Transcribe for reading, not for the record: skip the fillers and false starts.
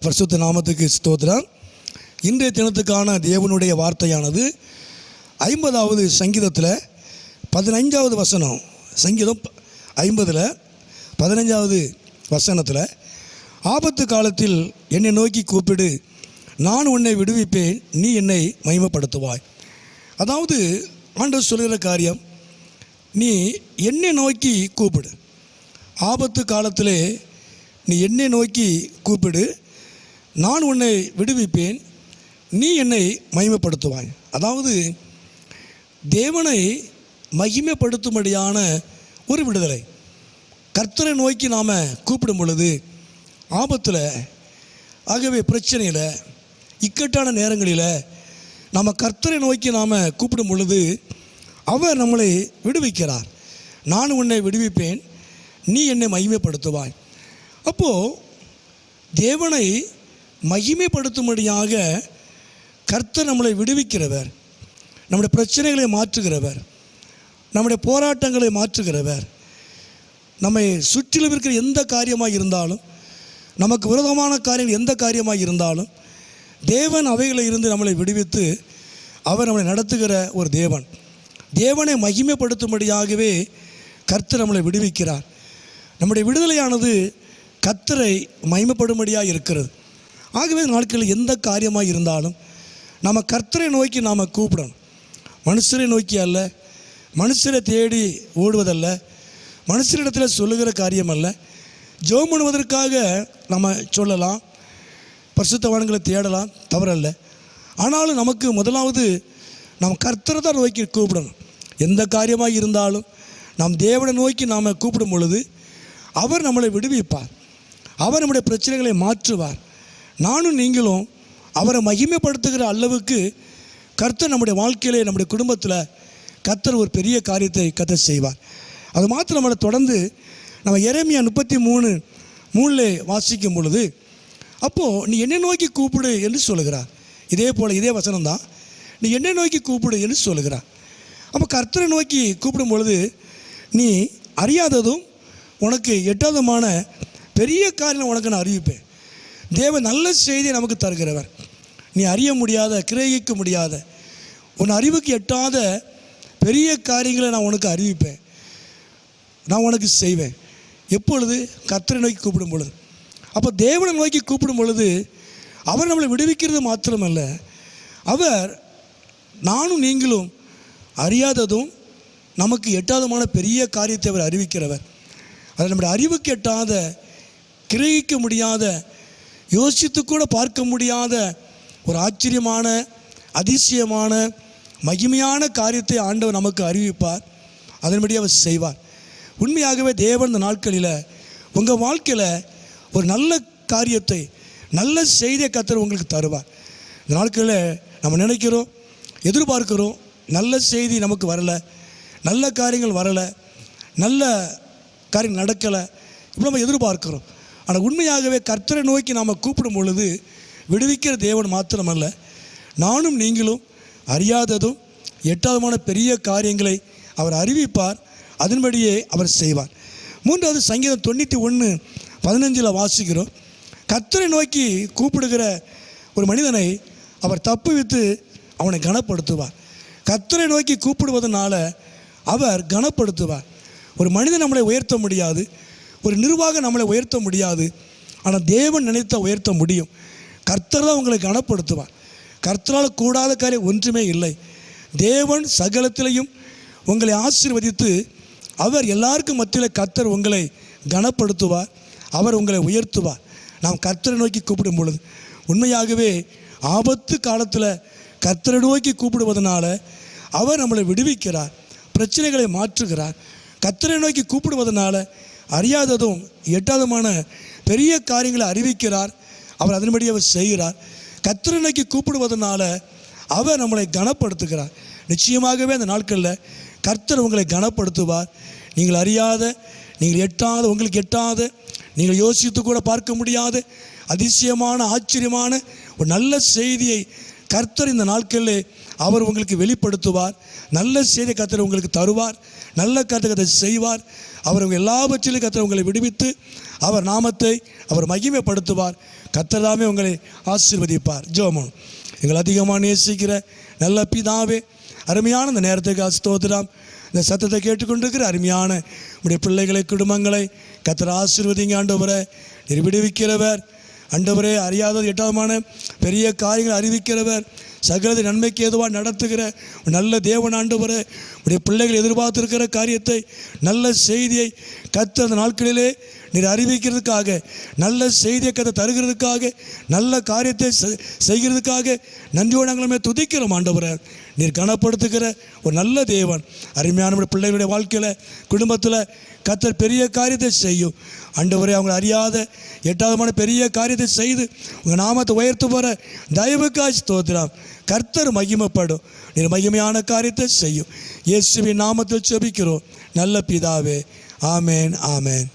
பரிசுத்த நாமத்துக்கு ஸ்தோத்திரம். இன்றைய தினத்துக்கான தேவனுடைய வார்த்தையானது 50வது சங்கீதத்தில் 15வது வசனம். சங்கீதம் 50ல் 15வது வசனத்தில், ஆபத்து காலத்தில் என்னை நோக்கி கூப்பிடு, நான் உன்னை விடுவிப்பேன், நீ என்னை மகிமைப்படுத்துவாய். அதாவது ஆண்டவர் சொல்கிற காரியம், நீ என்னை நோக்கி கூப்பிடு, ஆபத்து காலத்திலே நீ என்னை நோக்கி கூப்பிடு, நான் உன்னை விடுவிப்பேன், நீ என்னை மகிமைப்படுத்துவாய். அதாவது தேவனை மகிமைப்படுத்தும்படியான ஒரு விடுதலை. கர்த்தரை நோக்கி நாம் கூப்பிடும் பொழுது ஆபத்தில், ஆகவே பிரச்சனையில், இக்கட்டான நேரங்களில் நாம் கர்த்தரை நோக்கி நாம் கூப்பிடும் பொழுது அவர் நம்மளை விடுவிக்கிறார். நான் உன்னை விடுவிப்பேன், நீ என்னை மகிமைப்படுத்துவாய். அப்போது தேவனை மகிமைப்படுத்தும்படியாக கர்த்தர் நம்மளை விடுவிக்கிறவர், நம்முடைய பிரச்சனைகளை மாற்றுகிறவர், நம்முடைய போராட்டங்களை மாற்றுகிறவர். நம்மை சுற்றிலும் இருக்கிற எந்த காரியமாக இருந்தாலும், நமக்கு விரோதமான காரியங்கள் எந்த காரியமாக இருந்தாலும், தேவன் அவைகளை இருந்து நம்மளை விடுவித்து அவர் நம்மளை நடத்துகிற ஒரு தேவன். தேவனை மகிமைப்படுத்தும்படியாகவே கர்த்தர் நம்மளை விடுவிக்கிறார். நம்முடைய விடுதலையானது கர்த்தரை மகிமைப்படும்படியாக இருக்கிறது. ஆகவே நாட்களில் எந்த காரியமாக இருந்தாலும் நம்ம கர்த்தரை நோக்கி நாம் கூப்பிடணும். மனுஷரை நோக்கி அல்ல, மனுஷரை தேடி ஓடுவதல்ல, மனுஷரிடத்தில் சொல்லுகிற காரியம் அல்ல. ஜெபம் பண்ணுவதற்காக நம்ம சொல்லலாம், பரிசுத்தவான்களை தேடலாம், தவறல்ல. ஆனாலும் நமக்கு முதலாவது நாம் கர்த்தரை தான் நோக்கி கூப்பிடணும். எந்த காரியமாக இருந்தாலும் நாம் தேவனை நோக்கி நாம் கூப்பிடும் பொழுது அவர் நம்மளை விடுவிப்பார், அவர் நம்முடைய பிரச்சனைகளை மாற்றுவார். நானும் நீங்களும் அவரை மகிமைப்படுத்துகிற அளவுக்கு கர்த்தர் நம்முடைய வாழ்க்கையிலே, நம்முடைய குடும்பத்தில் கர்த்தர் ஒரு பெரிய காரியத்தை கர்த்தர் செய்வார். அது மாத்திரம் நம்மளை தொடர்ந்து நம்ம எரேமியா 33:3 வாசிக்கும் பொழுது, அப்போது நீ என்னை நோக்கி கூப்பிடு என்று சொல்லுகிறார். இதே போல் இதே வசனம்தான், நீ என்னை நோக்கி கூப்பிடு என்று சொல்லுகிறார். அப்போ கர்த்தரை நோக்கி கூப்பிடும் பொழுது நீ அறியாததும் உனக்கு எட்டாதமான பெரிய காரியம் உனக்கு நான் அறிவிப்பேன். தேவன் நல்ல செய்தியை நமக்கு தருகிறவர். நீ அறிய முடியாத, கிரகிக்க முடியாத, உன் அறிவுக்கு எட்டாத பெரிய காரியங்களை நான் உனக்கு அறிவிப்பேன், நான் உனக்கு செய்வேன். எப்பொழுது? கர்த்தரை நோக்கி கூப்பிடும் பொழுது. அப்போ தேவனை நோக்கி கூப்பிடும் பொழுது அவர் நம்மளை விடுவிக்கிறது மாத்திரமல்ல, அவர் நானும் நீங்களும் அறியாததும் நமக்கு எட்டாதமான பெரிய காரியத்தை அவர் அறிவிக்கிறவர். அது நம்முடைய அறிவுக்கு எட்டாத, கிரகிக்க முடியாத, யோசித்து கூட பார்க்க முடியாத ஒரு ஆச்சரியமான, அதிசயமான, மகிமையான காரியத்தை ஆண்டவர் நமக்கு அறிவிப்பார். அதன்படி அவர் செய்வார். உண்மையாகவே தேவன் இந்த நாட்களில் உங்கள் வாழ்க்கையில் ஒரு நல்ல காரியத்தை, நல்ல செய்தியை கர்த்தர் உங்களுக்கு தருவார். இந்த நாட்களில் நம்ம நினைக்கிறோம், எதிர்பார்க்கிறோம், நல்ல செய்தி நமக்கு வரலை, நல்ல காரியங்கள் வரலை, நல்ல காரியம் நடக்கலை, இப்படி நம்ம எதிர்பார்க்கிறோம். ஆனால் உண்மையாகவே கர்த்தரை நோக்கி நாம் கூப்பிடும் பொழுது விடுவிக்கிற தேவன் மாத்திரமல்ல, நானும் நீங்களும் அறியாததும் எட்டாதமான பெரிய காரியங்களை அவர் அறிவிப்பார். அதன்படியே அவர் செய்வார். 3வது சங்கீதம் 91:15 வாசிக்கிறோம், கர்த்தரை நோக்கி கூப்பிடுகிற ஒரு மனிதனை அவர் தப்புவித்து அவனை கனப்படுத்துவார். கர்த்தரை நோக்கி கூப்பிடுவதனால அவர் கனப்படுத்துவார். ஒரு மனிதன் நம்மளை உயர்த்த முடியாது, ஒரு நிர்வாகம் நம்மளை உயர்த்த முடியாது, ஆனால் தேவன் நினைத்த உயர்த்த முடியும். கர்த்தர் தான் உங்களை கனப்படுத்துவார். கர்த்தரால் கூடாத காரியம் ஒன்றுமே இல்லை. தேவன் சகலத்திலையும் உங்களை ஆசீர்வதித்து அவர் எல்லாருக்கும் மத்தியில் கர்த்தர் உங்களை கனப்படுத்துவார், அவர் உங்களை உயர்த்துவார். நாம் கர்த்தரை நோக்கி கூப்பிடும் பொழுது உண்மையாகவே ஆபத்து காலத்தில் கர்த்தரை நோக்கி கூப்பிடுவதனால அவர் நம்மளை விடுவிக்கிறார், பிரச்சனைகளை மாற்றுகிறார். கர்த்தரை நோக்கி கூப்பிடுவதனால அறியாததும் எட்டாதமான பெரிய காரியங்களை அறிவிக்கிறார். அவர் அதன்படி அவர் செய்கிறார். கர்த்தரை நோக்கி கூப்பிடுவதனால அவர் நம்மளை கனப்படுத்துகிறார். நிச்சயமாகவே அந்த நாட்களில் கர்த்தர் உங்களை கனப்படுத்துவார். நீங்கள் அறியாத, நீங்கள் எட்டாத, உங்களுக்கு எட்டாத, நீங்கள் யோசித்து கூட பார்க்க முடியாத அதிசயமான, ஆச்சரியமான ஒரு நல்ல செய்தியை கர்த்தர் இந்த நாட்களில் அவர் உங்களுக்கு வெளிப்படுத்துவார். நல்ல செய்தியை கர்த்தர் உங்களுக்கு தருவார். நல்ல கர்த்தர் செய்வார். அவர் உங்கள் எல்லாவற்றிலும் கர்த்தர் உங்களை விடுவித்து அவர் நாமத்தை அவர் மகிமைப்படுத்துவார். கர்த்தர் தாமே உங்களை ஆசீர்வதிப்பார். ஜெபம். எங்களை அதிகமாக நேசிக்கிற நல்ல பிதாவே, அருமையான இந்த நேரத்துக்கு ஸ்தோத்திரம். இந்த சத்தத்தை கேட்டுக்கொண்டிருக்கிற அருமையான உடைய பிள்ளைகளை, குடும்பங்களை கர்த்தர் ஆசீர்வதிங்க ஆண்டவரே. நீர் விடுவிக்கிறவர் ஆண்டவரே, அறியாதது எட்டாதமான பெரிய காரியங்களை அறிவிக்கிறவர், சகலதை நன்மைக்கு ஏதுவாக நடத்துகிற நல்ல தேவன் ஆண்டவரே. உடைய பிள்ளைகள் எதிர்பார்த்திருக்கிற காரியத்தை, நல்ல செய்தியை கர்த்தர் அந்த நாட்களிலே நீர் அறிவிக்கிறதுக்காக, நல்ல செய்தியை கர்த்தர் தருகிறதுக்காக, நல்ல காரியத்தை செய்கிறதுக்காக நன்றியோடு நாங்களுமே துதிக்கிறோம் ஆண்டவரே. நீர் கனப்படுத்துகிற ஒரு நல்ல தேவன். அருமையான பிள்ளைகளுடைய வாழ்க்கையில், குடும்பத்தில் கர்த்தர் பெரிய காரியத்தை செய்யும் ஆண்டவரே. அவங்க அறியாத எட்டாவதுமான பெரிய காரியத்தை செய்து உங்கள் நாமத்தை உயர்த்து போகிற தயவுக்காய் ஸ்தோத்திரம். கர்த்தர் மகிமைப்படும். நீர் மகிமையான காரியத்தை செய்யும். இயேசுவின் நாமத்தில் ஜெபிக்கிறோம் நல்ல பிதாவே. ஆமேன், ஆமேன்.